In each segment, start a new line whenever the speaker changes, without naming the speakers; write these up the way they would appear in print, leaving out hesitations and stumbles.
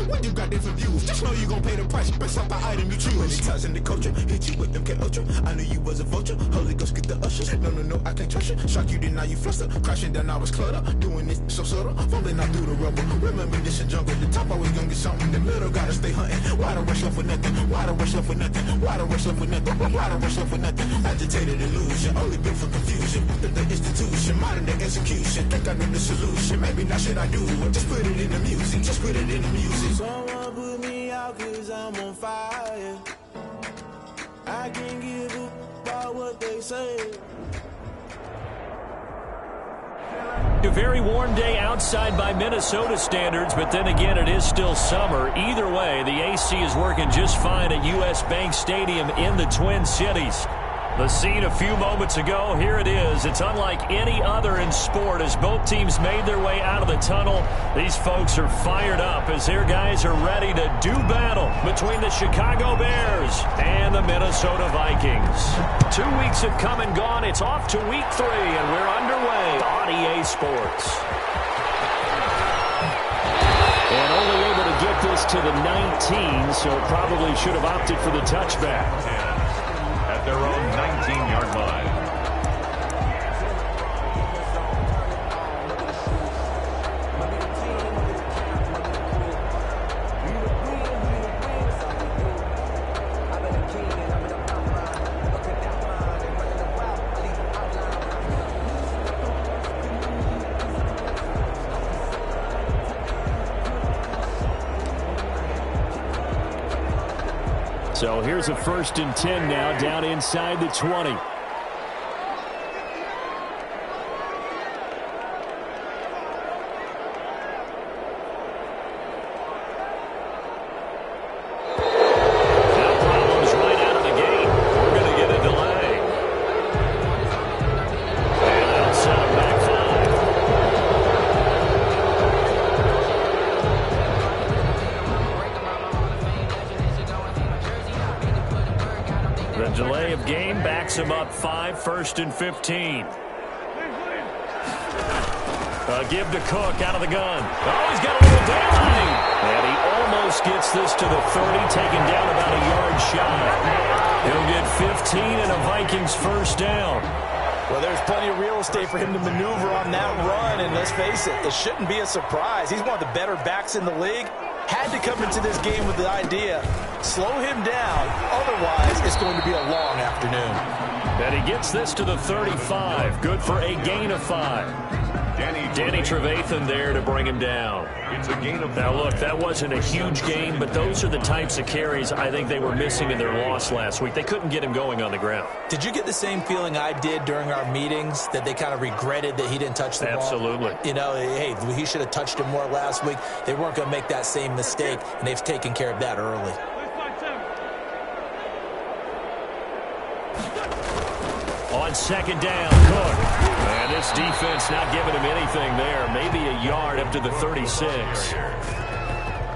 when you got different views. Just know you gon' pay the price, best off the item you choose. Many times in the culture, hit you with them K-Ultra. I knew you was a vulture, Holy Ghost get the ushers. No, I can't trust you. Shock you, then now you fluster. Crashing down, I was cluttered. Doing this so subtle, fumbling out through the rubble. Remember this in jungle, the top always gonna get something. The middle gotta stay hunting. Why the rush up for nothing? Why the rush up for nothing? Why the rush up for nothing? Why the rush up for nothing? Agitated illusion, only built for confusion. The institution, modern day execution. Think I know the solution. Maybe not shit I do. Just put it in the music. Just put it in the music.
Someone put me out 'cause I'm on fire. I can't give up about what they say.
A very warm day outside by Minnesota standards, but then again, it is still summer. Either way, the AC is working just fine at U.S. Bank Stadium in the Twin Cities. The scene a few moments ago, here it is. It's unlike any other in sport as both teams made their way out of the tunnel. These folks are fired up as their guys are ready to do battle between the Chicago Bears and the Minnesota Vikings. 2 weeks have come and gone. It's off to week 3, and we're underway on EA Sports. And only able to get this to the 19, so probably should have opted for the touchback.
At their own 19-yard line.
So here's a 1st and 10 now, down inside the 20. Him up 5, 1st and 15. Give to Cook out of the gun. Oh, he's got a little daylighting. And he almost gets this to the 30, taken down about a yard shy. He'll get 15 and a Vikings 1st down.
Well, there's plenty of real estate for him to maneuver on that run, and let's face it, it shouldn't be a surprise. He's one of the better backs in the league. Had to come into this game with the idea, slow him down, otherwise it's going to be a long afternoon.
And he gets this to the 35, good for a gain of 5. Danny Trevathan there to bring him down.
It's a gain of 5.
Now look, that wasn't a huge gain, but those are the types of carries I think they were missing in their loss last week. They couldn't get him going on the ground.
Did you get the same feeling I did during our meetings, that they kind of regretted that he didn't touch the ball?
Absolutely.
You know, hey, he should have touched him more last week. They weren't going to make that same mistake, and they've taken care of that early.
On 2nd down, Cook. And this defense not giving him anything there. Maybe a yard up to the 36.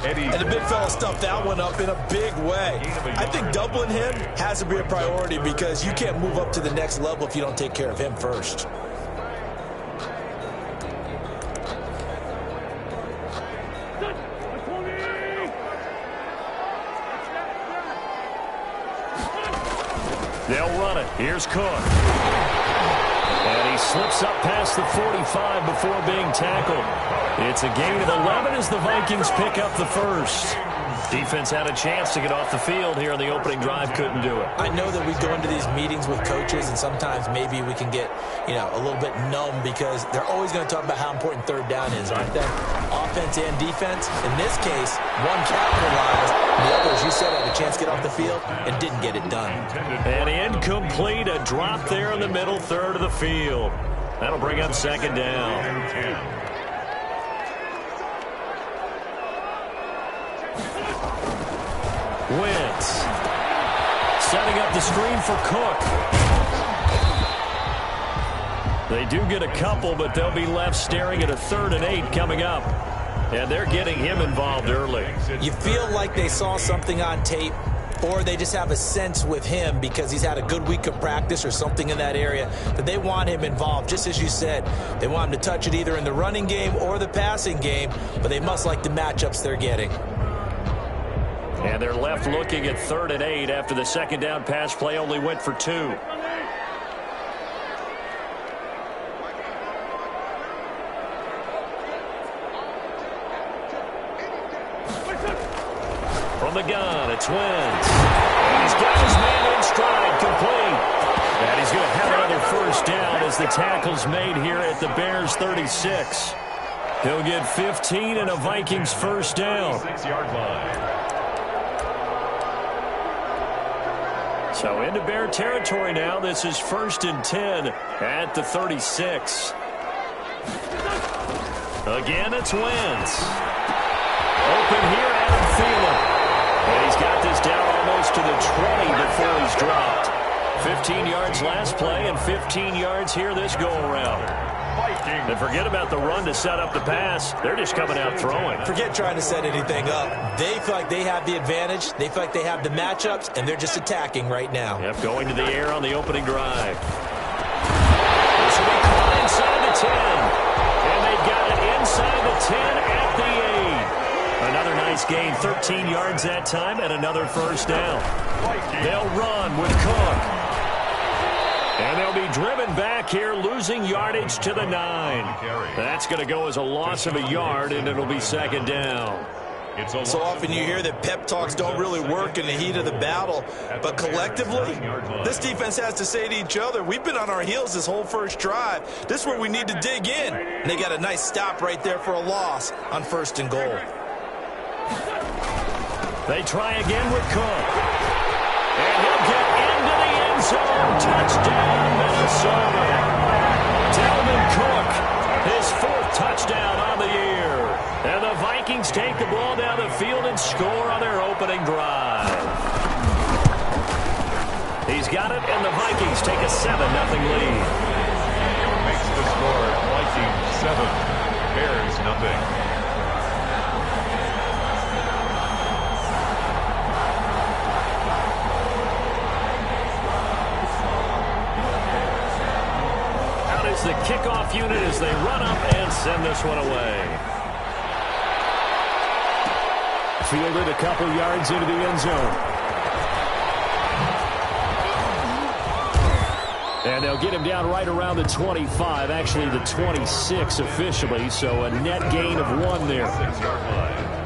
And the big fella stuffed that one up in a big way. I think doubling him has to be a priority because you can't move up to the next level if you don't take care of him first.
They'll run it. Here's Cook. And he slips up past the 45 before being tackled. It's a gain of 11 as the Vikings pick up the 1st. Defense had a chance to get off the field here on the opening drive, couldn't do it.
I know that we go into these meetings with coaches, and sometimes maybe we can get, a little bit numb because they're always going to talk about how important 3rd down is, aren't they? Offense and defense. In this case, one capitalized, and the other, as you said, had a chance to get off the field and didn't get it done.
And incomplete, a drop there in the middle 3rd of the field. That'll bring up 2nd down. Wentz setting up the screen for Cook. They do get a couple, but they'll be left staring at a 3rd and 8 coming up. And they're getting him involved early.
You feel like they saw something on tape, or they just have a sense with him because he's had a good week of practice or something in that area that they want him involved. Just as you said, they want him to touch it either in the running game or the passing game, but they must like the matchups they're getting.
And they're left looking at 3rd and 8 after the second down pass play only went for 2. From the gun, it's Wentz. And he's got his man in stride, complete. And he's going to have another first down as the tackle's made here at the Bears' 36. He'll get 15 and a Vikings first down.
6-yard line.
So into Bear territory now. This is 1st and 10 at the 36. Again, it's Wentz. Open here, Adam Thielen. And he's got this down almost to the 20 before he's dropped. 15 yards last play and 15 yards here this go-around. And forget about the run to set up the pass. They're just coming out throwing.
Forget trying to set anything up. They feel like they have the advantage. They feel like they have the matchups, and they're just attacking right now.
Yep, going to the air on the opening drive. This will be caught inside the 10. And they got it inside the 10 at the 8. Another nice gain, 13 yards that time, and another first down. They'll run with Cook. And they'll be driven back here, losing yardage to the 9. That's going to go as a loss of a yard, and it'll be 2nd down.
So often you hear that pep talks don't really work in the heat of the battle, but collectively, this defense has to say to each other, we've been on our heels this whole first drive. This is where we need to dig in. And they got a nice stop right there for a loss on 1st and goal.
They try again with Cook. And he'll get into the end zone. Touchdown, Minnesota. Dalvin Cook, his 4th touchdown on the year. And the Vikings take the ball down the field and score on their opening drive. He's got it, and the Vikings take a 7-0 lead.
Makes the score Vikings 7, Bears nothing.
The kickoff unit as they run up and send this one away. Fielded a couple yards into the end zone. And they'll get him down right around the 25, actually the 26 officially, so a net gain of 1 there.
6-yard line.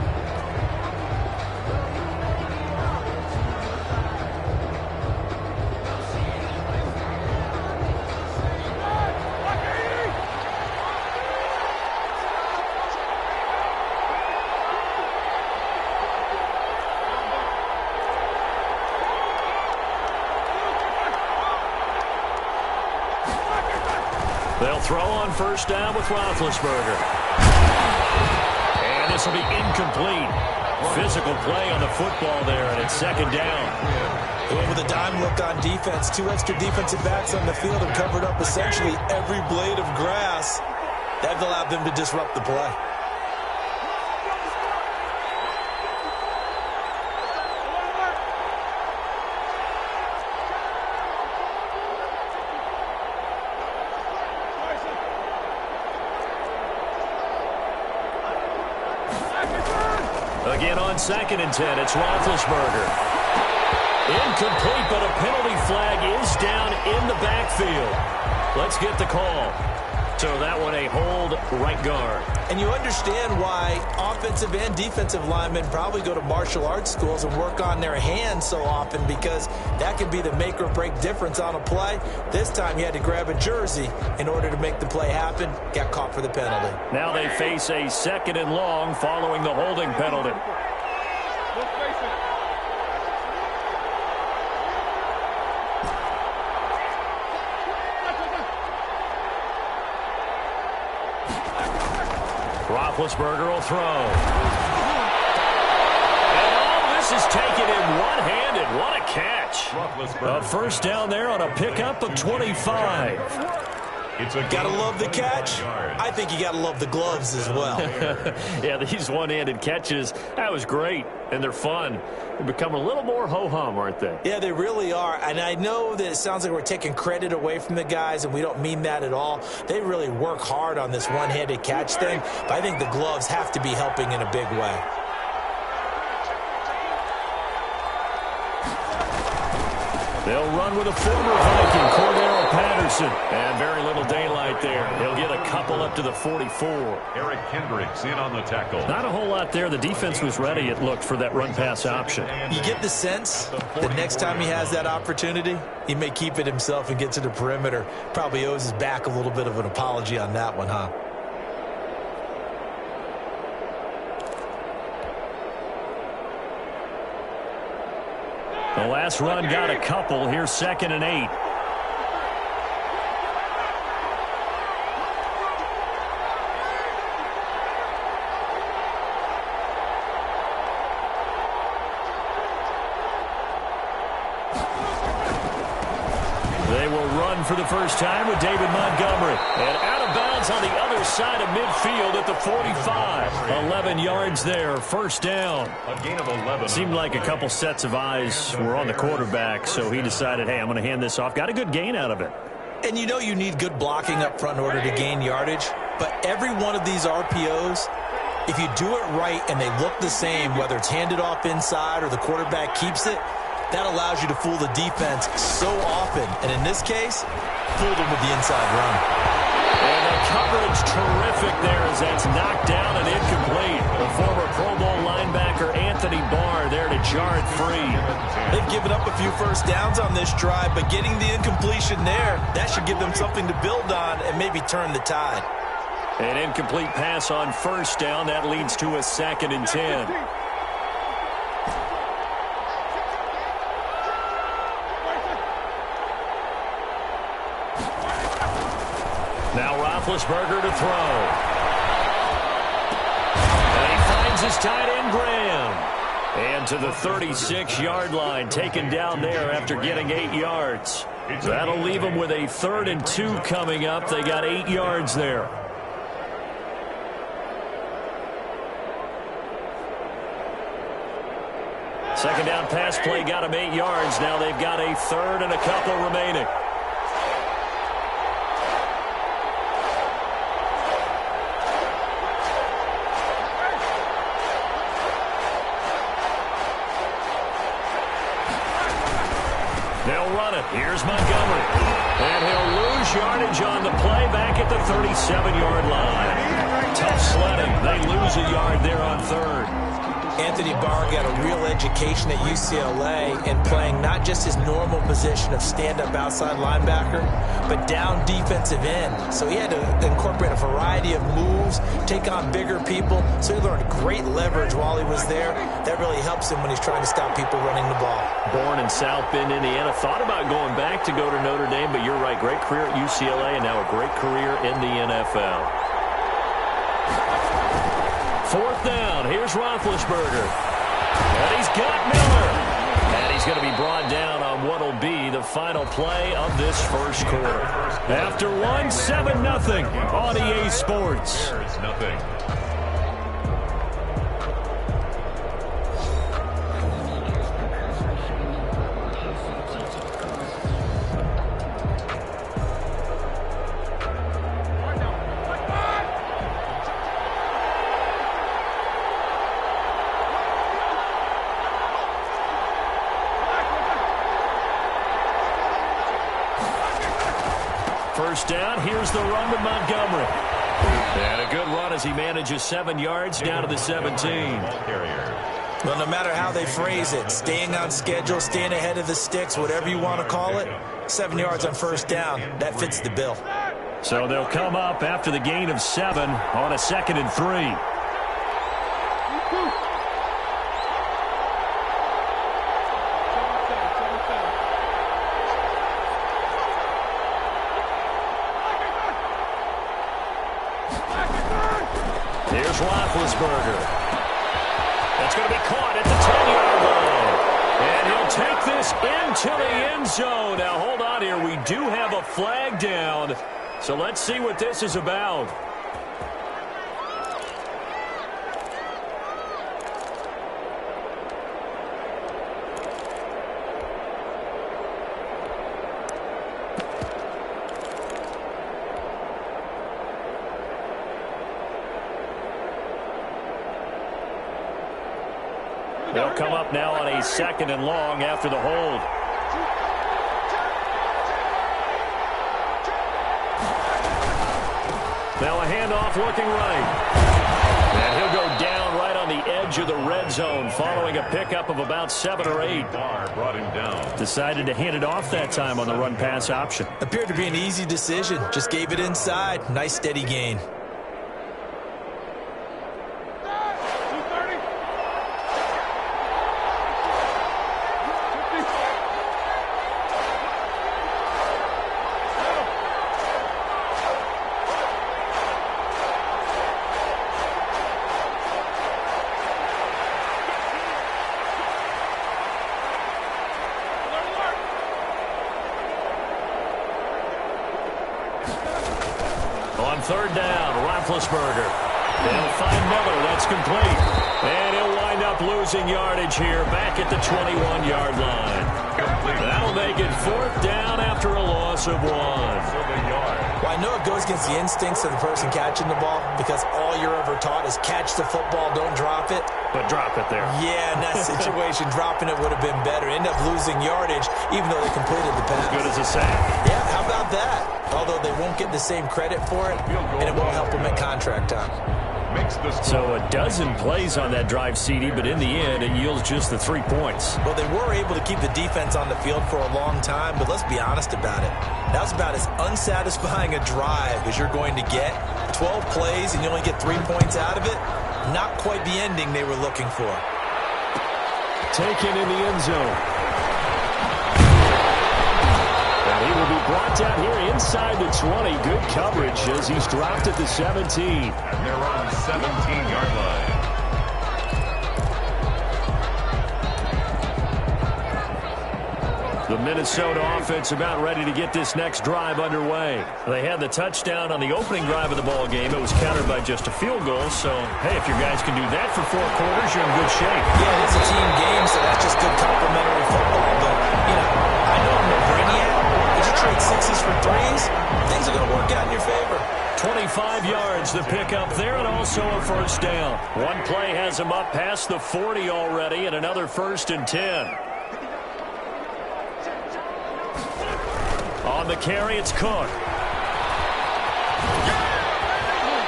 They'll throw on first down with Roethlisberger. And this will be incomplete. Physical play on the football there, and it's 2nd down.
And with a dime look on defense, 2 extra defensive backs on the field have covered up essentially every blade of grass. That allowed them to disrupt the play.
Again on 2nd and 10, it's Roethlisberger. Incomplete, but a penalty flag is down in the backfield. Let's get the call. So that one a hold, right guard.
And you understand why offensive and defensive linemen probably go to martial arts schools and work on their hands so often, because that can be the make or break difference on a play. This time he had to grab a jersey in order to make the play happen. Got caught for the penalty.
Now they face a 2nd and long following the holding penalty. Roethlisberger will throw. And all this is taken in one-handed. What a catch. A first down there on a pickup of 25.
Gotta love the catch. I think you gotta love the gloves as well.
Yeah, these one-handed catches, that was great, and they're fun. They become a little more ho-hum, aren't they?
Yeah, they really are. And I know that it sounds like we're taking credit away from the guys, and we don't mean that at all. They really work hard on this one-handed catch thing, but I think the gloves have to be helping in a big way.
They'll run with a former Viking, Cordero Patterson. And very little daylight there. He'll get a couple up to the 44.
Eric Kendricks in on the tackle.
Not a whole lot there. The defense was ready, it looked, for that run-pass option.
You get the sense the next time he has that opportunity, he may keep it himself and get to the perimeter. Probably owes his back a little bit of an apology on that one, huh?
The last run got a couple. Here's 2nd and 8. They will run for the first time with David Montgomery. And out of bounds on the other side of midfield at the 45. 11 yards there, first down.
A gain of 11.
Seemed like a couple sets of eyes were on the quarterback, so he decided, hey, I'm going to hand this off. Got a good gain out of it.
And you know you need good blocking up front in order to gain yardage. But every one of these RPOs, if you do it right and they look the same, whether it's handed off inside or the quarterback keeps it, that allows you to fool the defense so often. And in this case, fooled them with the inside run.
And the coverage terrific there as that's knocked down and incomplete. The former Pro Bowl linebacker Anthony Barr there to jar it free.
They've given up a few first downs on this drive, but getting the incompletion there, that should give them something to build on and maybe turn the tide.
An incomplete pass on first down. That leads to a 2nd and 10. Now Roethlisberger to throw. And he finds his tight end, Graham. And to the 36-yard line, taken down there after getting 8 yards. That'll leave them with a 3rd and 2 coming up. They got 8 yards there. Second down pass play got them 8 yards. Now they've got a 3rd and a couple remaining. They'll run it. Here's Montgomery. And he'll lose yardage on the play back at the 37-yard line. Tough sledding. They lose a yard there on 3rd.
Anthony Barr got a real education at UCLA in playing not just his normal position of stand-up outside linebacker, but down defensive end. So he had to incorporate a variety of moves, take on bigger people. So he learned great leverage while he was there. That really helps him when he's trying to stop people running the ball.
Born in South Bend, Indiana. Thought about going back to go to Notre Dame, but you're right. Great career at UCLA and now a great career in the NFL. 4th down. Here's Roethlisberger. And he's got Miller. And he's going to be brought down on what will be the final play of this first quarter. After one, 7-0 on EA Sports.
It's nothing.
First down, here's the run with Montgomery. And a good run as he manages 7 yards down to the 17.
Well, no matter how they phrase it, staying on schedule, staying ahead of the sticks, whatever you want to call it, 7 yards on first down, that fits the bill.
So they'll come up after the gain of 7 on a 2nd and 3. Here's Roethlisberger. That's going to be caught at the 10-yard line. And he'll take this into the end zone. Now, hold on here. We do have a flag down. So let's see what this is about. They'll come up now on a 2nd and long after the hold. Now a handoff looking right. And he'll go down right on the edge of the red zone following a pickup of about 7 or 8.
Brought him down.
Decided to hand it off that time on the run-pass option.
Appeared to be an easy decision. Just gave it inside. Nice steady gain.
On third down, Roethlisberger. They'll find Miller. That's complete. And he'll wind up losing yardage here back at the 21-yard line. That'll make it 4th down after a loss of 1.
Well, I know it goes against the instincts of the person catching the ball because all you're ever taught is catch the football, don't drop it.
But drop it there.
Yeah, in that situation, dropping it would have been better. End up losing yardage even though they completed the pass.
As good as a sack.
Yeah, how about that? Although they won't get the same credit for it, and it won't help them at contract time.
So a dozen plays on that drive, CD, but in the end, it yields just the 3 points.
Well, they were able to keep the defense on the field for a long time, but let's be honest about it. That was about as unsatisfying a drive as you're going to get. 12 plays and you only get 3 points out of it. Not quite the ending they were looking for.
Taken in the end zone. And he will be brought down here inside the 20. Good coverage as he's dropped at the 17.
And they're on the 17-yard line.
The Minnesota offense about ready to get this next drive underway. They had the touchdown on the opening drive of the ball game. It was countered by just a field goal. So, hey, if your guys can do that for 4 quarters, you're in good shape.
Yeah, it's a team game, so that's just good complimentary football. But, you know, I know I'm no brainiac. If you trade 6s for 3s, things are going to work out in your favor.
25 yards, the pickup there, and also a 1st down. One play has him up past the 40 already, and another 1st and 10. On the carry, it's Cook.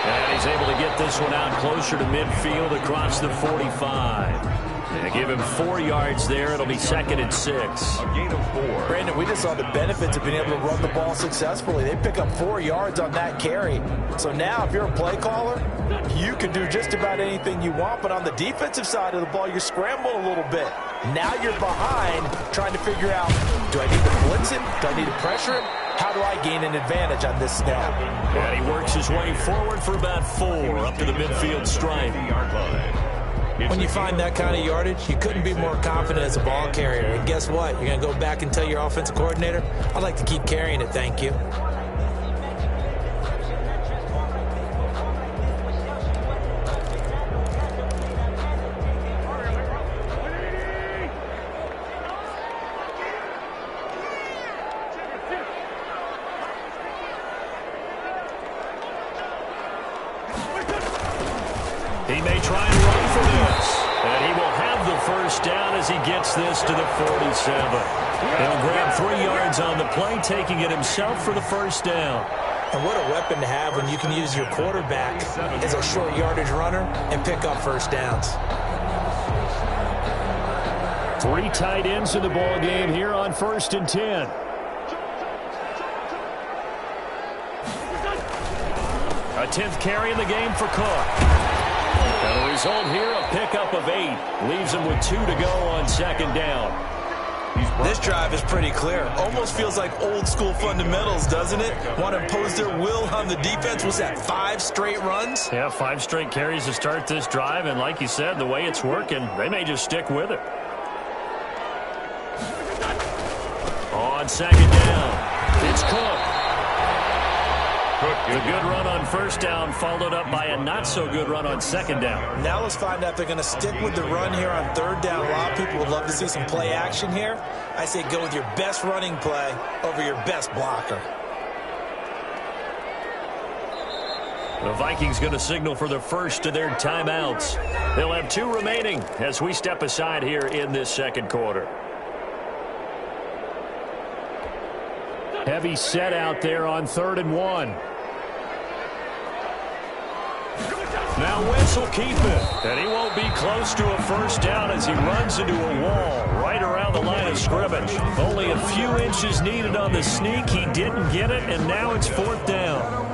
And he's able to get this one out closer to midfield across the 45. And give him 4 yards there. It'll be 2nd and 6.
A gain of 4.
Brandon, we just saw the benefits of being able to run the ball successfully. They pick up 4 yards on that carry. So now if you're a play caller, you can do just about anything you want. But on the defensive side of the ball, you're scrambling a little bit. Now you're behind trying to figure out, do I need to blitz him? Do I need to pressure him? How do I gain an advantage on this snap?
And he works his way forward for about 4 up to the midfield stripe.
When you find that kind of yardage, you couldn't be more confident as a ball carrier. And guess what? You're going to go back and tell your offensive coordinator, I'd like to keep carrying it, thank you.
He may try and run for this. And he will have the 1st down as he gets this to the 47. He'll grab 3 yards on the play, taking it himself for the 1st down.
And what a weapon to have when you can use your quarterback as a short yardage runner and pick up 1st downs.
3 tight ends in the ball game here on 1st and 10. A 10th carry in the game for Cook. And the result here, a pickup of 8. Leaves him with 2 to go on 2nd down.
This drive is pretty clear. Almost feels like old school fundamentals, doesn't it? Want to impose their will on the defense. Was that 5 straight runs?
Yeah, 5 straight carries to start this drive. And like you said, the way it's working, they may just stick with it. On 2nd down, it's Cook. The good run on 1st down followed up by a not-so-good run on 2nd down.
Now let's find out if they're going to stick with the run here on 3rd down. A lot of people would love to see some play action here. I say go with your best running play over your best blocker.
The Vikings going to signal for the first of their timeouts. They'll have 2 remaining as we step aside here in this 2nd quarter. Heavy set out there on 3rd and 1. Now Wentz will keep it. And he won't be close to a first down as he runs into a wall right around the line of scrimmage. Only a few inches needed on the sneak. He didn't get it, and now it's fourth down.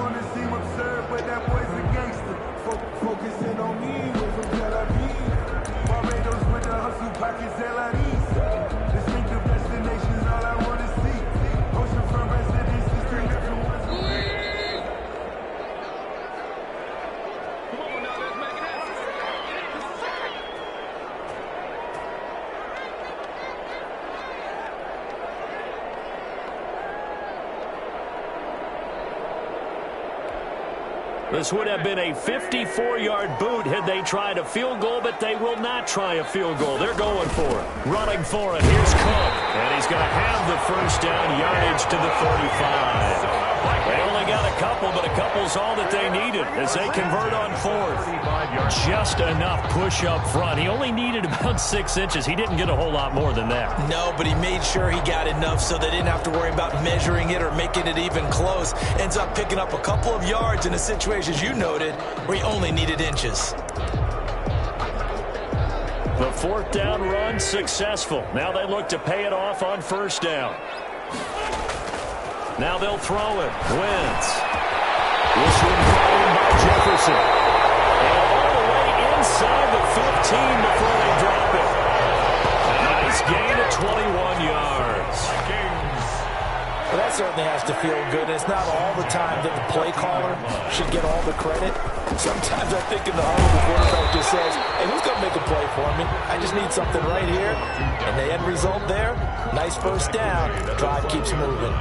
This would have been a 54-yard boot had they tried a field goal, but they will not try a field goal. They're going for it. Running for it. Here's Cook. And he's going to have the first down, yardage to the 45. They only got a couple, but a couple's all that they needed as they convert on fourth. Just enough push up front. He only needed about 6 inches. He didn't get a whole lot more than that.
No, but he made sure he got enough so they didn't have to worry about measuring it or making it even close. Ends up picking up a couple of yards in a situation, as you noted, where he only needed inches.
The fourth down run successful. Now they look to pay it off on first down. Now they'll throw it. Wentz. This one thrown by Jefferson. And all the way inside the 15 before they drop it. A nice gain of 21 yards.
Well, that certainly has to feel good. It's not all the time that the play caller should get all the credit. Sometimes I think in the huddle, the quarterback just says, hey, who's going to make a play for me? I just need something right here. And the end result there, nice first down. Drive keeps moving.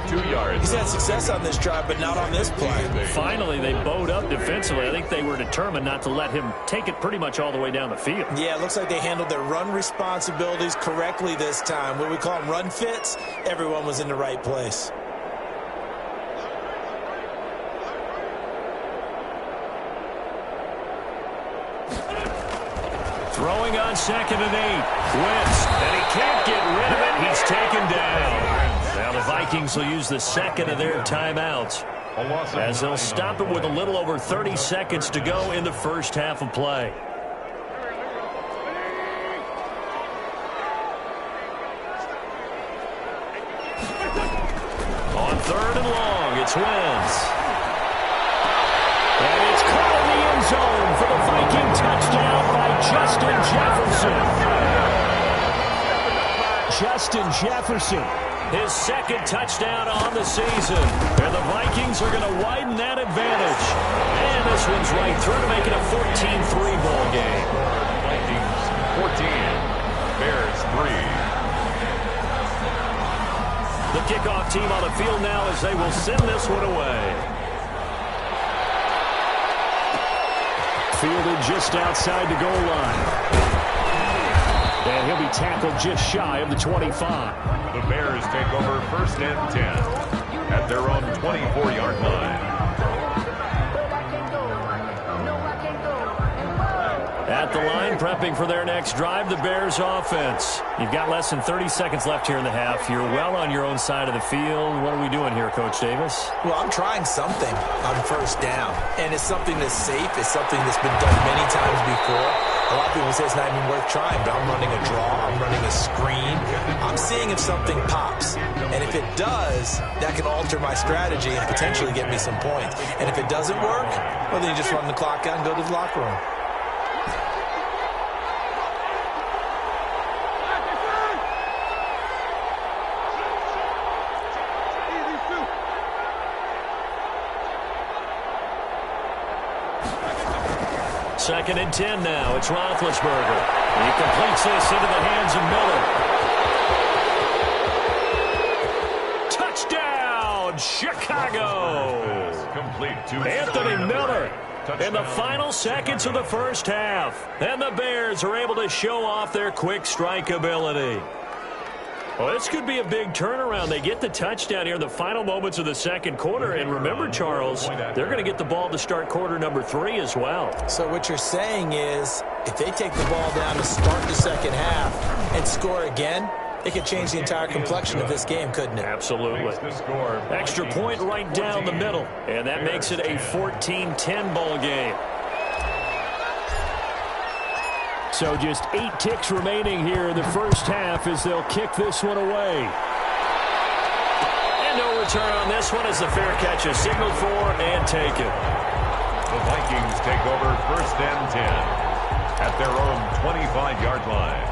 2 yards.
He's had success on this drive, but not on this play.
Finally, they bowed up defensively. I think they were determined not to let him take it pretty much all the way down the field.
Yeah, it looks like they handled their run responsibilities correctly this time. What we call them run fits, everyone was in the right place.
Throwing on 2nd and 8. Wentz, and he can't get rid of it. He's taken down. Now the Vikings will use the second of their timeouts as they'll stop it with a little over 30 seconds to go in the first half of play. On 3rd and long, it's Wentz. And it's caught in the end zone for the Viking touchdown by Justin Jefferson. Justin Jefferson, his second touchdown on the season. And the Vikings are going to widen that advantage. And this one's right through to make it a 14-3 ball game.
Vikings 14, Bears 3.
The kickoff team on the field now as they will send this one away. Fielded just outside the goal line. And he'll be tackled just shy of the 25.
The Bears take over 1st and 10 at their own 24-yard line.
At the line, prepping for their next drive, the Bears offense. You've got less than 30 seconds left here in the half. You're well on your own side of the field. What are we doing here, Coach Davis?
Well, I'm trying something on first down, and it's something that's safe. It's something that's been done many times before. A lot of people say it's not even worth trying, but I'm running a draw. I'm running a screen. I'm seeing if something pops, and if it does, that can alter my strategy and potentially get me some points. And if it doesn't work, well, then you just run the clock out and go to the locker room.
Second and 10 now. It's Roethlisberger. He completes this into the hands of Miller. Touchdown, Chicago!
Complete to
Anthony Miller in the final seconds of the first half. And the Bears are able to show off their quick strike ability. Well, this could be a big turnaround. They get the touchdown here in the final moments of the second quarter. And remember, Charles, they're going to get the ball to start quarter number 3 as well.
So what you're saying is if they take the ball down to start the second half and score again, it could change the entire complexion of this game, couldn't it?
Absolutely. Extra point right down the middle. And that makes it a 14-10 ball game. So just 8 ticks remaining here in the first half as they'll kick this one away. And no return on this one as the fair catch is signaled for and taken.
The Vikings take over 1st and 10 at their own 25-yard line.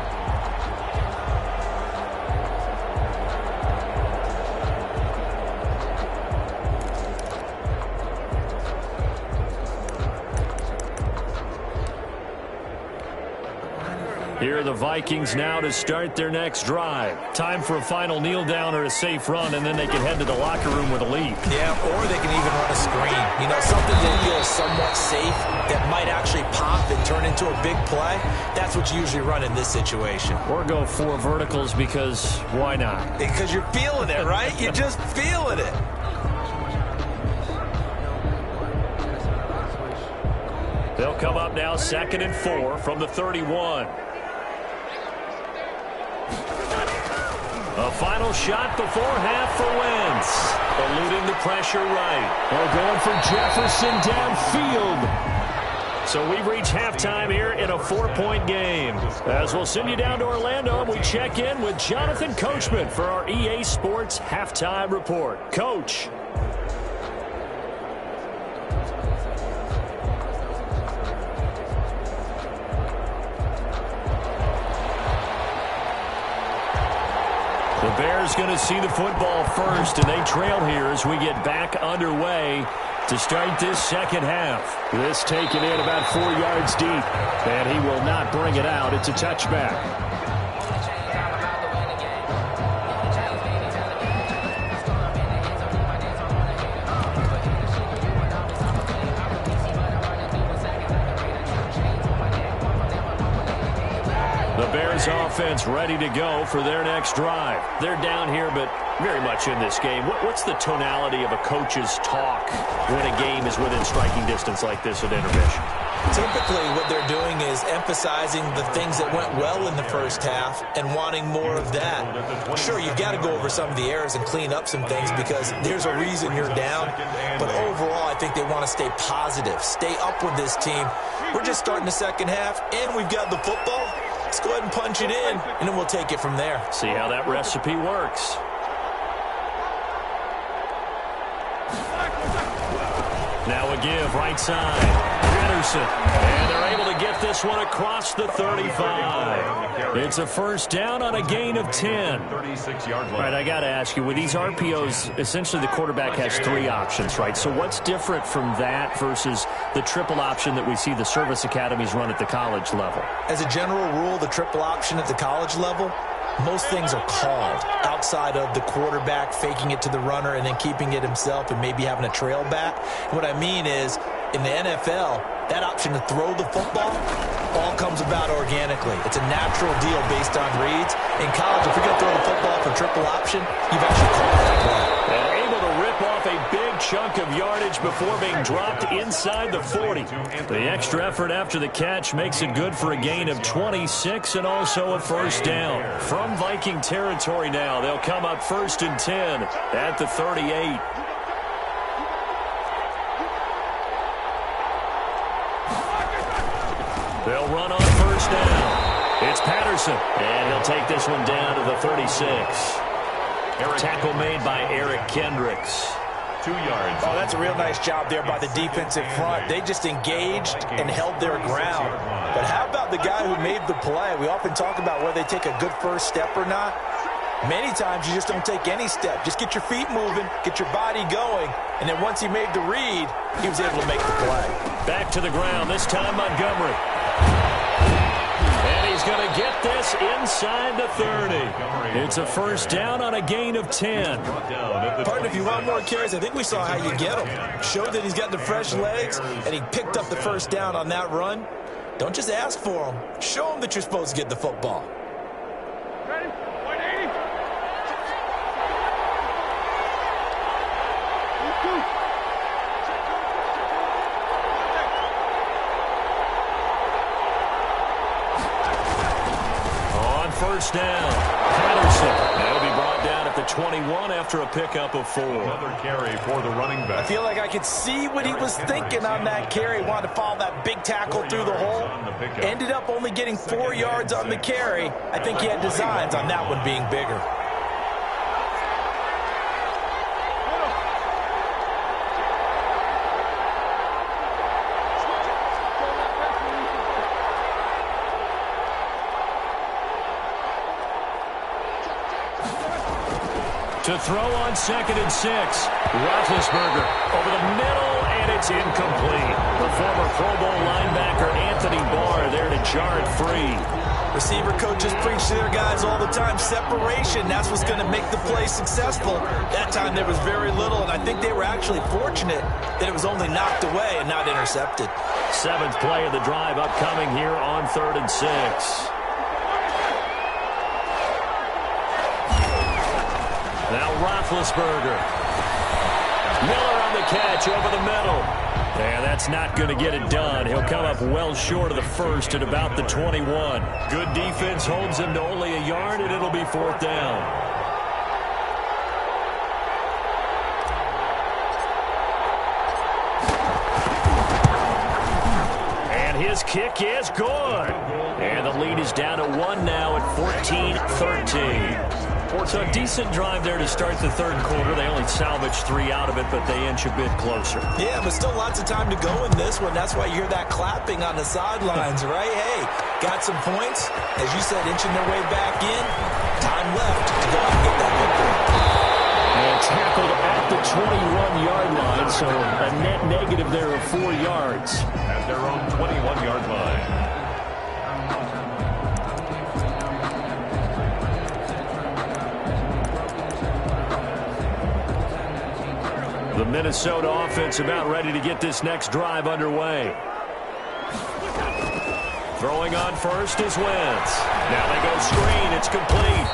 Here are the Vikings now to start their next drive. Time for a final kneel down or a safe run, and then they can head to the locker room with a lead.
Yeah, or they can even run a screen. You know, something that feels somewhat safe that might actually pop and turn into a big play. That's what you usually run in this situation.
Or go 4 verticals because why not?
Because you're feeling it, right? You're just feeling it.
They'll come up now 2nd and 4 from the 31. A final shot before half for Wentz. Eluding the pressure right. They're going for Jefferson downfield. So we've reached halftime here in a 4-point game. As we'll send you down to Orlando, we check in with Jonathan Coachman for our EA Sports Halftime Report. Coach. The Bears going to see the football first, and they trail here as we get back underway to start this second half. This taken in about 4 yards deep, and he will not bring it out. It's a touchback. Offense ready to go for their next drive. They're down here, but very much in this game. What's the tonality of a coach's talk when a game is within striking distance like this at intermission?
Typically, what they're doing is emphasizing the things that went well in the first half and wanting more of that. Sure, you've got to go over some of the errors and clean up some things because there's a reason you're down. But overall, I think they want to stay positive, stay up with this team. We're just starting the second half, and we've got the football. Let's go ahead and punch it in, and then we'll take it from there.
See how that recipe works. Now a give, right side. Henderson. And they're able to get this one across the 35. It's a first down on a gain of 10.
36-yard line.
All right, I got to ask you, with these RPOs, essentially the quarterback has 3 options, right? So what's different from that versus the triple option that we see the service academies run at the college level?
As a general rule, the triple option at the college level, most things are called outside of the quarterback faking it to the runner and then keeping it himself and maybe having a trail back. What I mean is, in the NFL, that option to throw the football all comes about organically. It's a natural deal based on reads. In college, if you're going to throw the football for triple option, you've actually called that play.
And able to rip off a big chunk of yardage before being dropped inside the 40. The extra effort after the catch makes it good for a gain of 26 and also a first down. From Viking territory now, they'll come up 1st and 10 at the 38. They'll run on first down. It's Patterson, and he'll take this one down to the 36. Tackle made by Eric Kendricks.
2 yards.
Oh, that's a real nice job there by the defensive front. They just engaged and held their ground. But how about the guy who made the play? We often talk about whether they take a good first step or not. Many times you just don't take any step. Just get your feet moving, get your body going, and then once he made the read, he was able to make the play.
Back to the ground, this time Montgomery. And he's going to get this inside the 30. It's a first down on a gain of 10.
Partner, if you want more carries, I think we saw how you get him. Showed that he's got the fresh legs, and he picked up the first down on that run. Don't just ask for him. Show him that you're supposed to get the football.
First down. Patterson. That'll be brought brought down at the 21 after a pickup of 4.
Another carry for the running back.
I feel like I could see what he was thinking on that carry. Wanted to follow that big tackle through the hole. Ended up only getting 4 yards on the carry. I think he had designs on that one being bigger.
To throw on 2nd and 6. Roethlisberger over the middle, and it's incomplete. The former Pro Bowl linebacker Anthony Barr there to jar it free.
Receiver coaches preach to their guys all the time. Separation, that's what's going to make the play successful. That time there was very little, and I think they were actually fortunate that it was only knocked away and not intercepted.
7th play of the drive upcoming here on 3rd and 6. Now Roethlisberger. Miller on the catch over the middle. And that's not going to get it done. He'll come up well short of the first at about the 21. Good defense holds him to only a yard, and it'll be 4th down. And his kick is good. And the lead is down to 1 now at 14-13. So a decent drive there to start the 3rd quarter. They only salvaged 3 out of it, but they inch a bit closer.
Yeah, but still lots of time to go in this one. That's why you hear that clapping on the sidelines, right? Hey, got some points. As you said, inching their way back in. Time left to go out and get that victory.
And tackled at the 21-yard line, so a net negative there of 4 yards.
At their own 21-yard line.
The Minnesota offense about ready to get this next drive underway. Throwing on first is Wentz. Now they go screen. It's complete.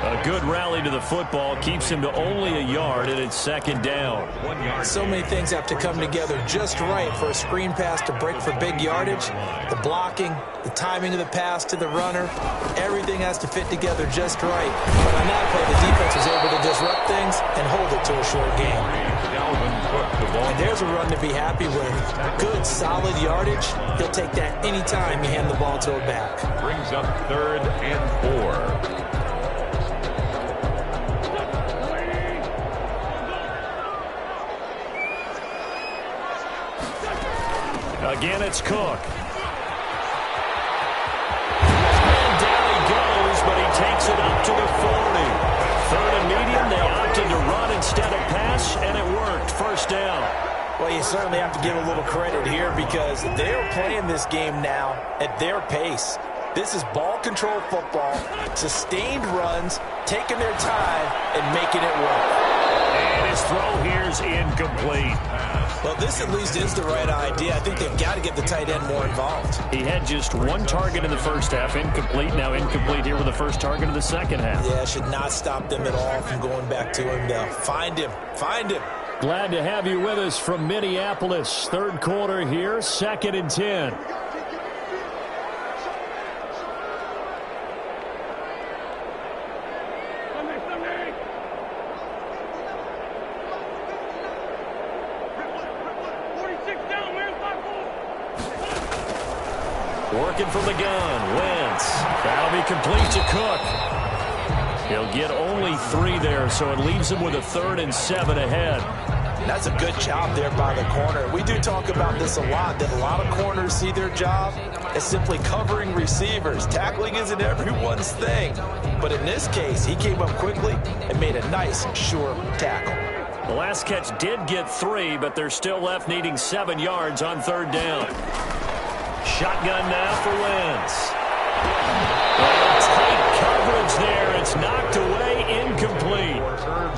A good rally to the football keeps him to only a yard, and it's 2nd down.
1 yard.
So many things have to come together just right for a screen pass to break for big yardage. The blocking, the timing of the pass to the runner, everything has to fit together just right. But on that play, the defense was able to disrupt things and hold it to a short game. And there's a run to be happy with. Good, solid yardage. He'll take that anytime you hand the ball to a back.
Brings up 3rd and 4.
Again, it's Cook. And down he goes, but he takes it up to the 40. 3rd and medium, they opted to run instead of pass, and it worked. 1st down.
Well, you certainly have to give a little credit here because they're playing this game now at their pace. This is ball control football, sustained runs, taking their time, and making it work.
And his throw here is incomplete.
Well, this at least is the right idea. I think they've got to get the tight end more involved.
He had just 1 target in the first half, incomplete. Now incomplete here with the first target of the second half.
Yeah, should not stop them at all from going back to him, though. Find him. Find him.
Glad to have you with us from Minneapolis. 3rd quarter here, 2nd and 10. Working from the gun, Wentz. That'll be complete to Cook. He'll get only 3 there, so it leaves him with a 3rd and 7 ahead.
That's a good job there by the corner. We do talk about this a lot, that a lot of corners see their job as simply covering receivers. Tackling isn't everyone's thing. But in this case, he came up quickly and made a nice, sure tackle.
The last catch did get 3, but they're still left needing 7 yards on 3rd down. Shotgun now for Wentz. Tight coverage there. It's knocked away, incomplete.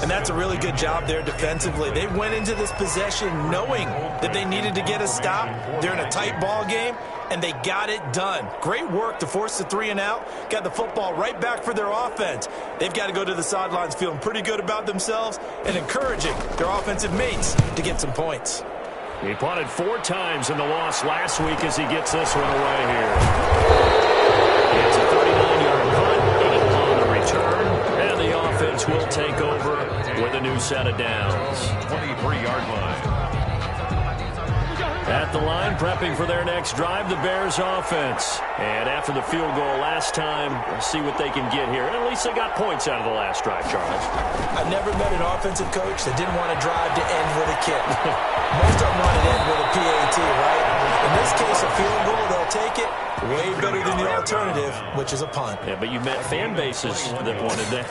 And that's a really good job there defensively. They went into this possession knowing that they needed to get a stop. They're in a tight ball game, and they got it done. Great work to force the 3 and out. Got the football right back for their offense. They've got to go to the sidelines feeling pretty good about themselves and encouraging their offensive mates to get some points.
He punted 4 times in the loss last week as he gets this one away here. It's a 39-yard punt, 8 on the return, and the with a new set of downs.
23-yard line.
At the line, prepping for their next drive, the Bears offense. And after the field goal last time, we'll see what they can get here. And at least they got points out of the last drive, Charles.
I've never met an offensive coach that didn't want to drive to end with a kick. Most of them want to end with a PAT, right? In this case, a field goal, they'll take it. Way better than the alternative, which is a punt.
Yeah, but you met fan bases that wanted that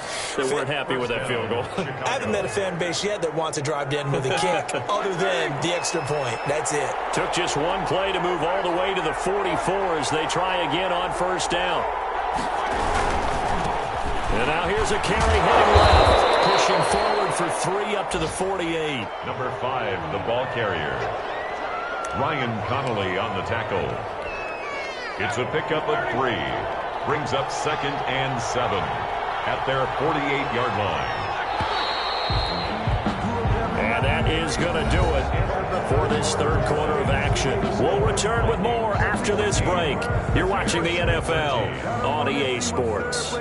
weren't happy with that field goal.
I haven't met a fan base yet that wants to drive to end with a kick, other than the extra point. That's it.
Took just one play to move all the way to the 44 as they try again on first down. And now here's a carry heading left, pushing forward for 3 up to the 48.
Number 5, the ball carrier. Ryan Connolly on the tackle. It's a pickup of 3. Brings up 2nd and 7 at their 48-yard line.
And that is going to do it for this third quarter of action. We'll return with more after this break. You're watching the NFL on EA Sports.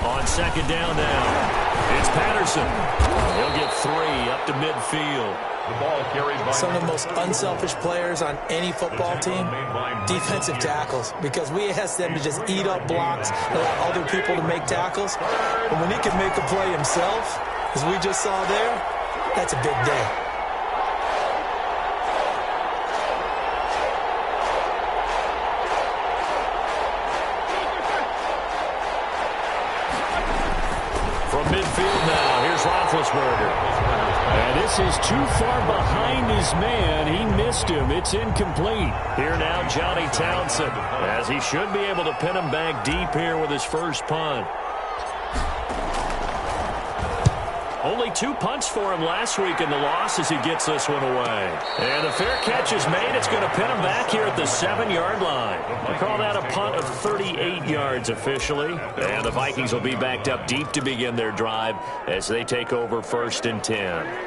On second down now, it's Patterson. He'll get 3 up to midfield.
The ball carried by
some of the most unselfish players on any football team, defensive tackles, because we ask them to just eat up blocks and allow other people to make tackles. But when he can make a play himself, as we just saw there, that's a big day.
From midfield now, here's Roethlisberger. And this is too far behind his man. He missed him. It's incomplete. Here now, Johnny Townsend, as he should be able to pin him back deep here with his first punt. Only 2 punts for him last week in the loss as he gets this one away. And the fair catch is made. It's going to pin him back here at the 7-yard line. We call that a punt of 38 yards officially. And the Vikings will be backed up deep to begin their drive as they take over 1st and 10.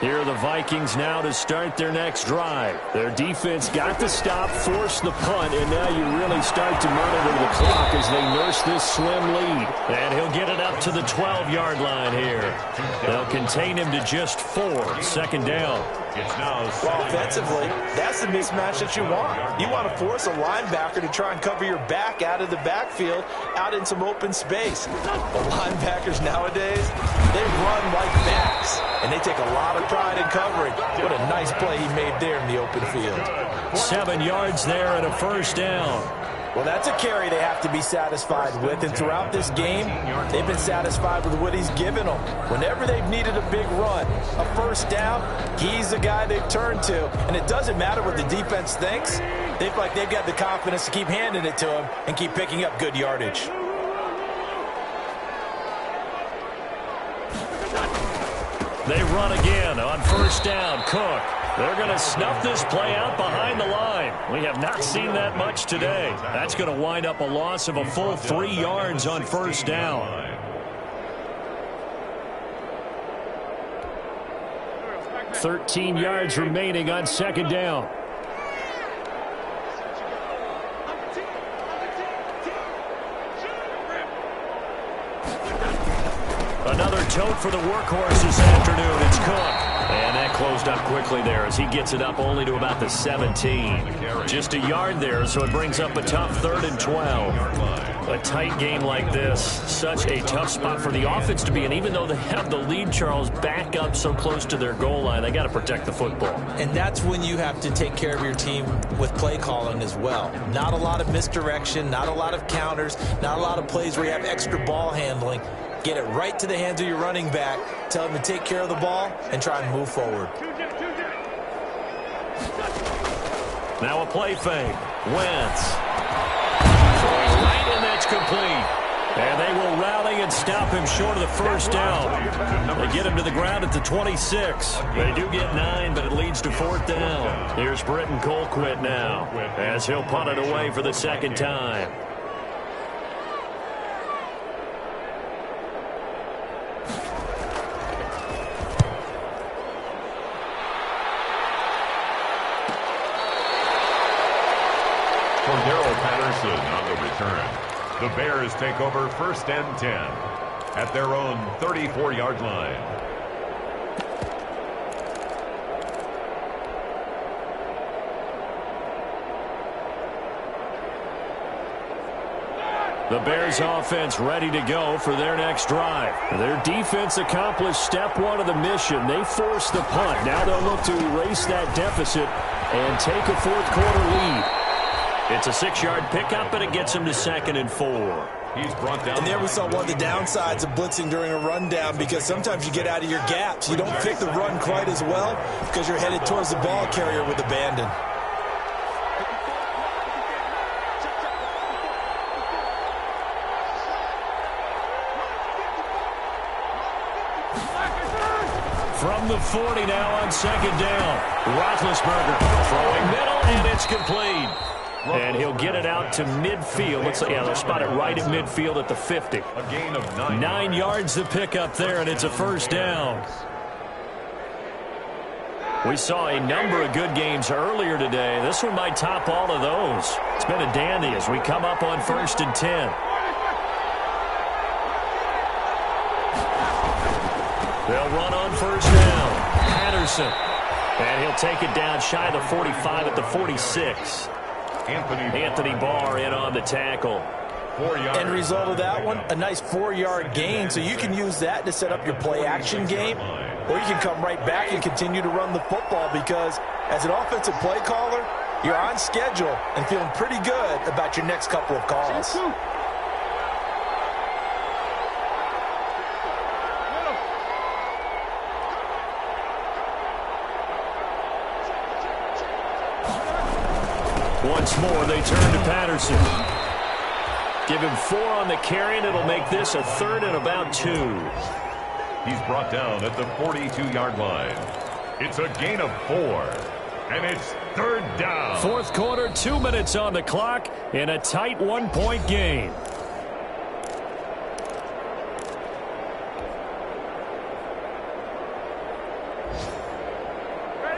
Here are the Vikings now to start their next drive. Their defense got the stop, forced the punt, and now you really start to monitor the clock as they nurse this slim lead. And he'll get it up to the 12-yard line here. They'll contain him to just 4. 2nd down.
Well, offensively, that's the mismatch that you want. You want to force a linebacker to try and cover your back out of the backfield, out in some open space. The linebackers nowadays, they run like backs, and they take a lot of pride in covering. What a nice play he made there in the open field.
7 yards there and a 1st down.
Well, that's a carry they have to be satisfied with, and throughout this game, they've been satisfied with what he's given them. Whenever they've needed a big run, a 1st down, he's the guy they've turned to, and it doesn't matter what the defense thinks. They feel like they've got the confidence to keep handing it to him and keep picking up good yardage.
They run again on 1st down. Cook. They're going to snuff this play out behind the line. We have not seen that much today. That's going to wind up a loss of a full 3 yards on 1st down. $13 yards remaining on 2nd down. Another tote for the workhorse this afternoon. It's Cook. And that closed up quickly there as he gets it up only to about the 17. Just a yard there, so it brings up a tough 3rd and 12. A tight game like this, such a tough spot for the offense to be in. Even though they have the lead, Charles, back up so close to their goal line, they got to protect the football.
And that's when you have to take care of your team with play calling as well. Not a lot of misdirection, not a lot of counters, not a lot of plays where you have extra ball handling. Get it right to the hands of your running back. Tell him to take care of the ball and try and move forward.
Now a play fake. Wentz. Right, and that's complete. And they will rally and stop him short of the 1st down. They get him to the ground at the 26. They do get 9, but it leads to 4th down. Here's Britton Colquitt now as he'll punt it away for the 2nd time.
The Bears take over 1st and 10 at their own 34-yard line.
The Bears offense ready to go for their next drive. Their defense accomplished step one of the mission. They forced the punt. Now they'll look to erase that deficit and take a fourth-quarter lead. It's a 6-yard pickup, and it gets him to 2nd and 4.
He's brought down.
And there we saw one of the downsides of blitzing during a rundown, because sometimes you get out of your gaps. You don't pick the run quite as well because you're headed towards the ball carrier with abandon.
From the 40 now on 2nd down. Roethlisberger throwing middle, and it's complete. And he'll get it out to midfield. Looks like, yeah, they'll spot it right at midfield at the 50.
A gain of 9.
9 yards to pick up there, and it's a 1st down. We saw a number of good games earlier today. This one might top all of those. It's been a dandy as we come up on 1st and 10. They'll run on 1st down. Patterson. And he'll take it down shy of the 45 at the 46. Anthony Barr in on the tackle.
4 yards.
End result of that one, a nice 4-yard gain. So you can use that to set up your play-action game, or you can come right back and continue to run the football, because as an offensive play caller, you're on schedule and feeling pretty good about your next couple of calls.
Once more, they turn to Patterson. Give him 4 on the carry, and it'll make this a 3rd and about 2.
He's brought down at the 42-yard line. It's a gain of 4, and it's 3rd down.
4th quarter, 2 minutes on the clock in a tight 1-point game.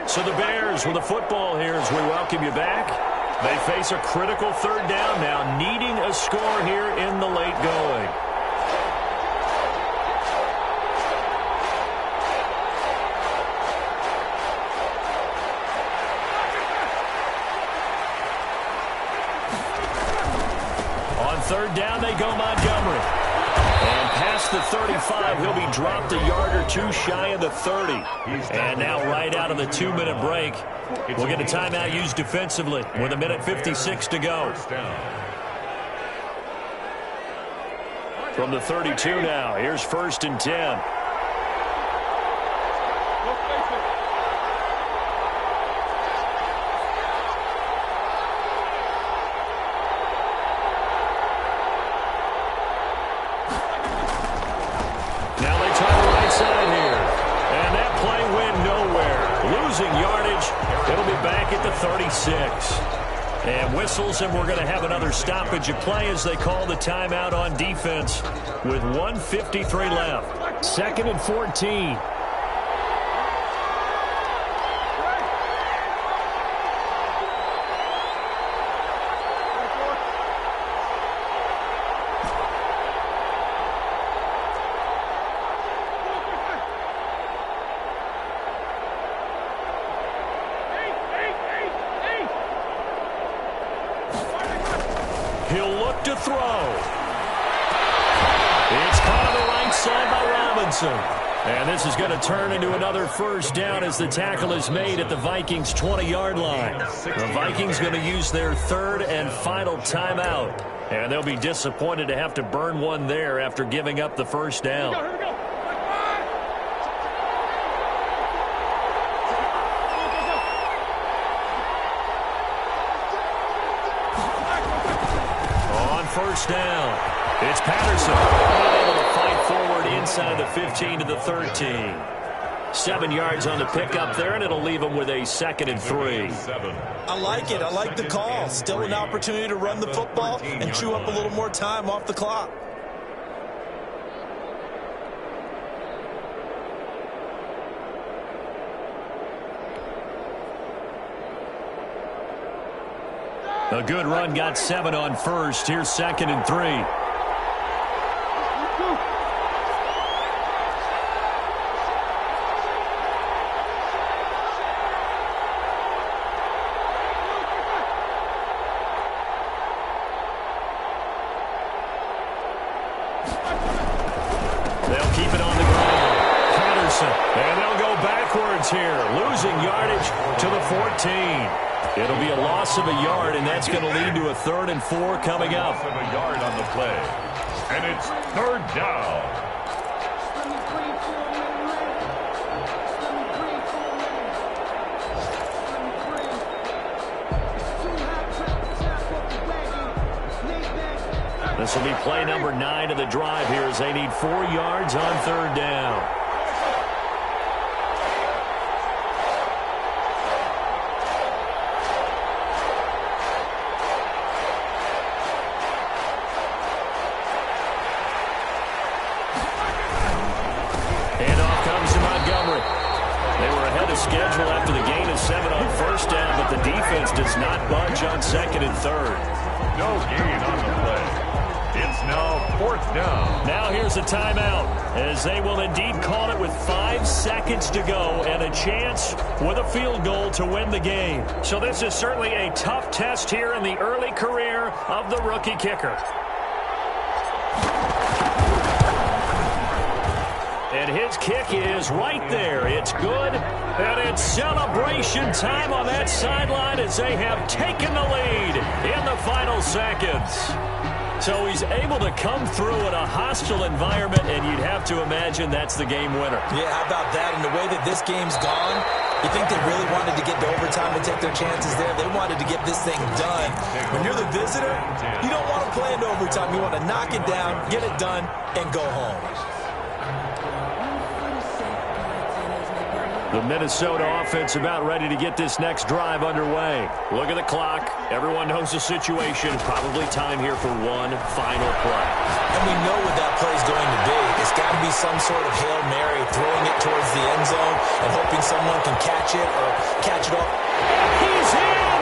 So the Bears with the football here as we welcome you back. They face a critical 3rd down now, needing a score here in the late going. On 3rd down, they go Montgomery. And past the 35, he'll be dropped a yard or 2 shy of the 30. And now right out of the 2-minute break, we'll get a timeout used defensively with 1:56 to go. From the 32 now, here's 1st and 10. Now they try the right side here. And that play went nowhere. Losing yardage. It'll be back at the 36. And whistles, and we're going to have another stoppage of play as they call the timeout on defense with 1:53 left. 2nd and 14. He'll look to throw. It's caught on the right side by Robinson. And this is going to turn into another 1st down as the tackle is made at the Vikings' 20-yard line. The Vikings going to use their 3rd and final timeout. And they'll be disappointed to have to burn one there after giving up the 1st down. On 1st down, it's Patterson. Able to fight forward inside the 15 to the 13. 7 yards on the pickup there, and it'll leave them with a 2nd and 3.
I like it. I like the call. Still an opportunity to run the football and chew up a little more time off the clock.
A good run, got 7 on first. Here's 2nd and 3. They'll keep it on the ground. Patterson, and they'll go backwards here, losing yardage to the 14. It'll be a loss of a yard, and that's going to lead to a 3rd and 4 coming up.
Loss of a yard on the play, and it's 3rd down.
This will be play number 9 of the drive here as they need 4 yards on 3rd down. And off comes to Montgomery. They were ahead of schedule after the gain of 7 on 1st down, but the defense does not budge on 2nd and 3rd.
No gain on the play. It's now 4th down.
Now here's a timeout as they will indeed call it with 5 seconds to go and a chance with a field goal to win the game. So this is certainly a tough test here in the early career of the rookie kicker. And his kick is right there. It's good, and it's celebration time on that sideline as they have taken the lead in the final seconds. So he's able to come through in a hostile environment, and you'd have to imagine that's the game winner.
Yeah, how about that? And the way that this game's gone, you think they really wanted to get to overtime and take their chances there? They wanted to get this thing done. When you're the visitor, you don't want to play into overtime. You want to knock it down, get it done, and go home.
The Minnesota offense about ready to get this next drive underway. Look at the clock. Everyone knows the situation. Probably time here for one final play.
And we know what that play is going to be. It's got to be some sort of Hail Mary, throwing it towards the end zone and hoping someone can catch it or catch it off.
He's in!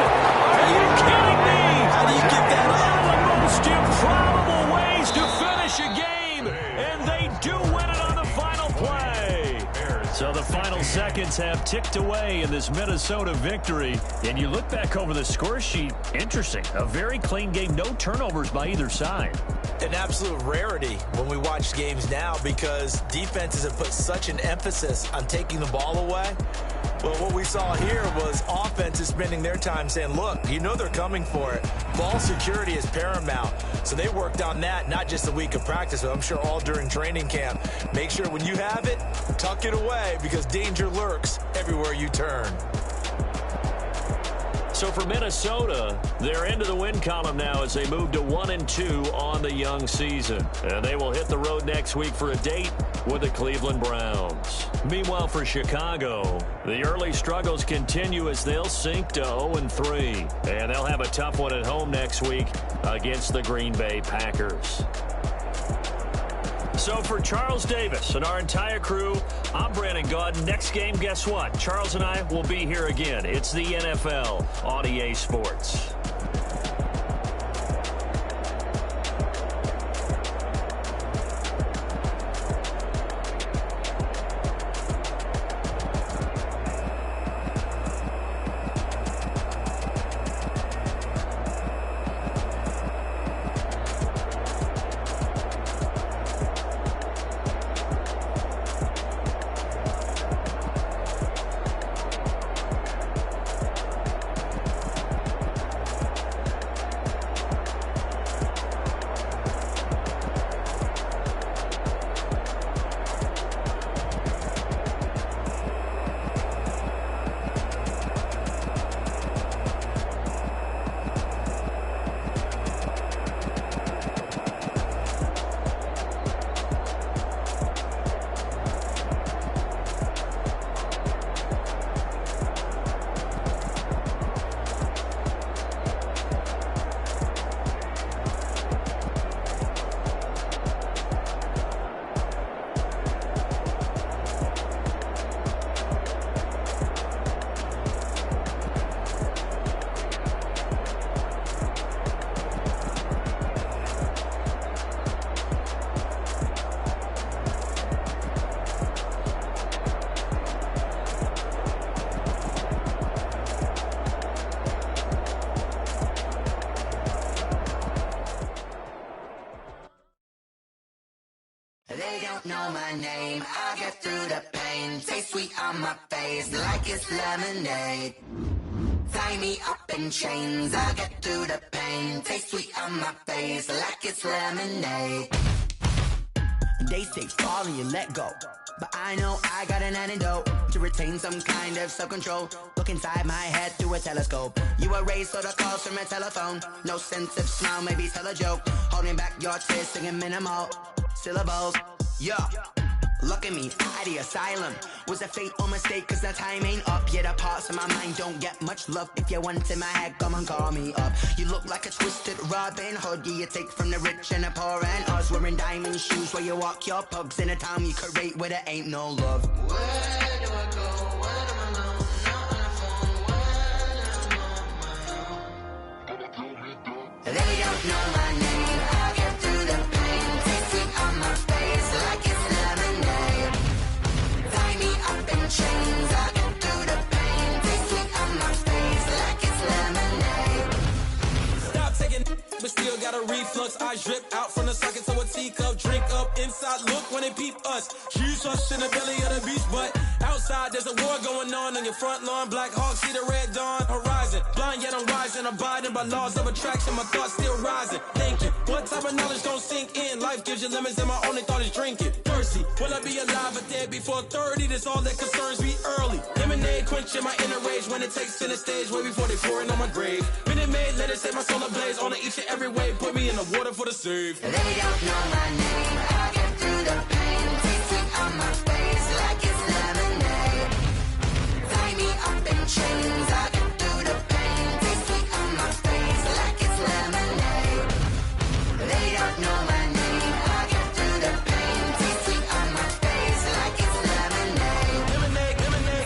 Are you kidding me?
How do you get that up?
One of the most improbable ways to finish a game, and they do win it on the final play. So the final seconds have ticked away in this Minnesota victory. And you look back over the score sheet, interesting. A very clean game, no turnovers by either side.
An absolute rarity when we watch games now because defenses have put such an emphasis on taking the ball away. Well, what we saw here was offenses spending their time saying, look, you know they're coming for it. Ball security is paramount. So they worked on that, not just a week of practice, but I'm sure all during training camp. Make sure when you have it, tuck it away because danger lurks everywhere you turn.
So for Minnesota, they're into the win column now as they move to 1-2 on the young season. And they will hit the road next week for a date with the Cleveland Browns. Meanwhile, for Chicago, the early struggles continue as they'll sink to 0-3. And they'll have a tough one at home next week against the Green Bay Packers. So for Charles Davis and our entire crew, I'm Brandon Gaudin. Next game, guess what? Charles and I will be here again. It's the NFL on EA Sports.
They don't know my name, I get through the pain. Taste sweet on my face like it's lemonade. Tie me up in chains, I get through the pain. Taste sweet on my face like it's lemonade. They say fall and you let go, but I know I got an antidote to retain some kind of self-control. Look inside my head through a telescope. You erase all the calls from a telephone. No sense of smile, maybe tell a joke. Holding back your tears, singing minimal syllables. Yeah, look at me, at the asylum. Was a fate or mistake, cause the time ain't up. Yeah, the parts of my mind don't get much love. If you want in my head, come and call me up. You look like a twisted Robin Hood. Yeah, you take from the rich and the poor and us. Wearing diamond shoes where you walk your pugs. In a town you create where there ain't no love. Where do I go? Where am I alone? Not on the phone. When I'm on my own. They don't know my name. I get through the pain. Taste it on my face like it's lemonade. Tie me up in chains. I get through the pain. Taste it on my face like it's lemonade.
Stop taking, but still got a reflux. I drip out from the socket to a teacup. Drink up inside, look when they peep us. Huge us in the belly of the beach, but outside there's a war going on your front lawn. Black Hawk see the red dawn horizon. Blind yet I'm rising, abiding by laws of attraction. My thoughts still rising. Thinking, what type of knowledge don't sink in? Life gives you lemons and my only thought is drinking. Thirsty, will I be alive or dead before 30? That's all that concerns me early. Lemonade quenching my inner rage when it takes center stage way before they pour it on my grave. Minute Maid, let it set my soul ablaze. On each and every way, put me in the water for the save.
They don't know my name, I get through the pain. Taste it on my face like it's lemonade. Tie me up in chains, I get through the pain. Taste it on my face like it's lemonade. They don't know my name, I get through the pain. Taste it on my face like it's lemonade.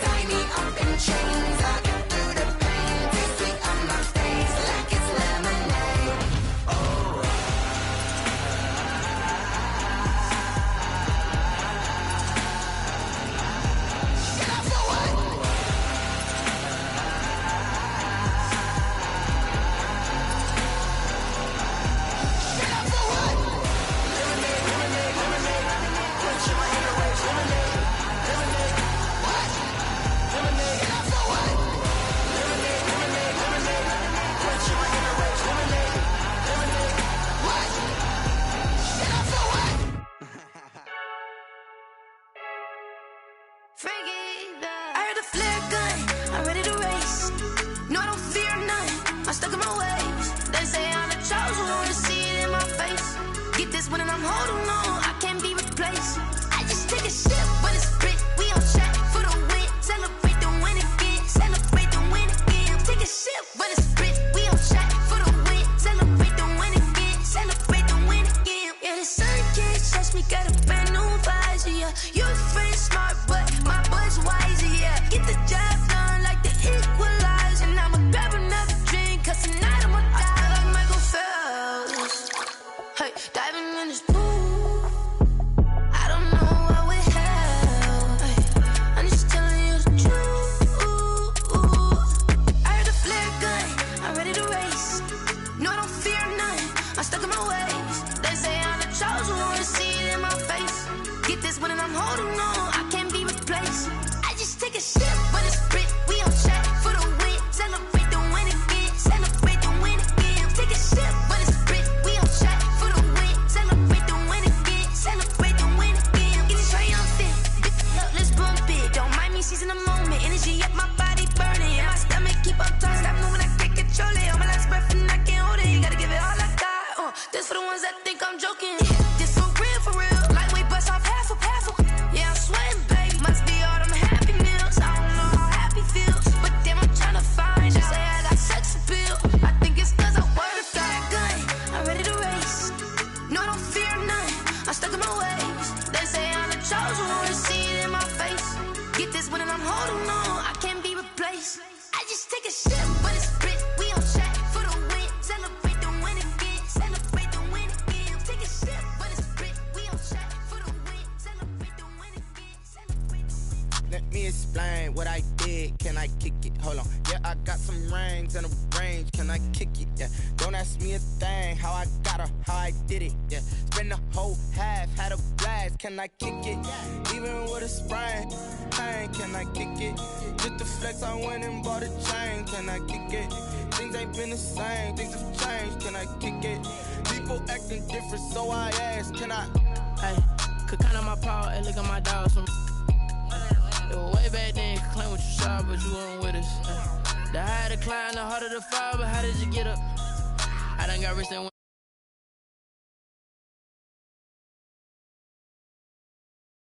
Tie me up in chains, I get through the pain. Taste it on my face like it's lemonade.
I heard a flare gun, I'm ready to race. No, I don't fear none, I'm stuck in my ways. They say I'm the chosen one, to see it in my face. Get this when I'm holding on, I can't be replaced. I just take a sip when it's split, we on track for the win. Celebrate the win again, celebrate the win again. Take a sip when it's split, we on track for the win. Celebrate the win again, celebrate the win again. Yeah, the sun can't touch me, got a brand new visor, yeah. You're friend smart, but my boy's wiser, yeah. Get the job done like the equalizer. And I'ma grab another drink, cause tonight I'ma die like Michael Phelps. Hey, diving in this pool, I don't know what we have. Hey, I'm just telling you the truth. I heard a flare gun, I'm ready to race. No, I don't fear none, I'm stuck in my ways. They say I'm the chosen one, to see it in my face. Get this when I'm holding on, I can't be replaced. I just take a sip when it's split, we on track for the win. Celebrate the win again, celebrate the win again. Take a sip when it's split, we on track for the win. Celebrate the win again, celebrate the win again. Get it triumphant, let's bump it. Don't mind me seizing the moment, energy up my body burning. And my stomach keep up tight, stop moving, I can't control it. On my last breath and I can't hold it, you gotta give it all I got. This for the ones that think I'm joking. This for real, lightweight bust off half a. Yeah, I'm sweating, babe. Must be all them happy meals. I don't know how happy feels, but damn, I'm trying to find. She say I got sex appeal. I think it's cause I wear the flag gun. I'm ready to race. No, I don't fear none, I'm stuck in my ways. They say I'm the chosen one, to see it in my face. Get this when I'm holding on, I can't be replaced. I just take a sip when it's split, we on track for the win. Celebrate the win again, celebrate the win again. Take a sip when it's split, we on track for the win. Celebrate the win again, celebrate the win.
Let me explain what I did. Can I kick it? Hold on. Yeah, I got some rings and a range. Can I kick it? Yeah. Don't ask me a thing. How I got her, how I did it. Yeah. Spend the whole half, had a blast. can I kick it? Even with a sprain, pain, can I kick it? Just the flex, I went and bought a chain, can I kick it? Things ain't been the same, things have changed, can I kick it? People acting different, so I ask, can I?
Hey, could count on my power, and look at my dogs from. It was way back then, could claim what you saw, but you weren't with us. The higher the climb, the harder the fall, but how did you get up? I done got rich and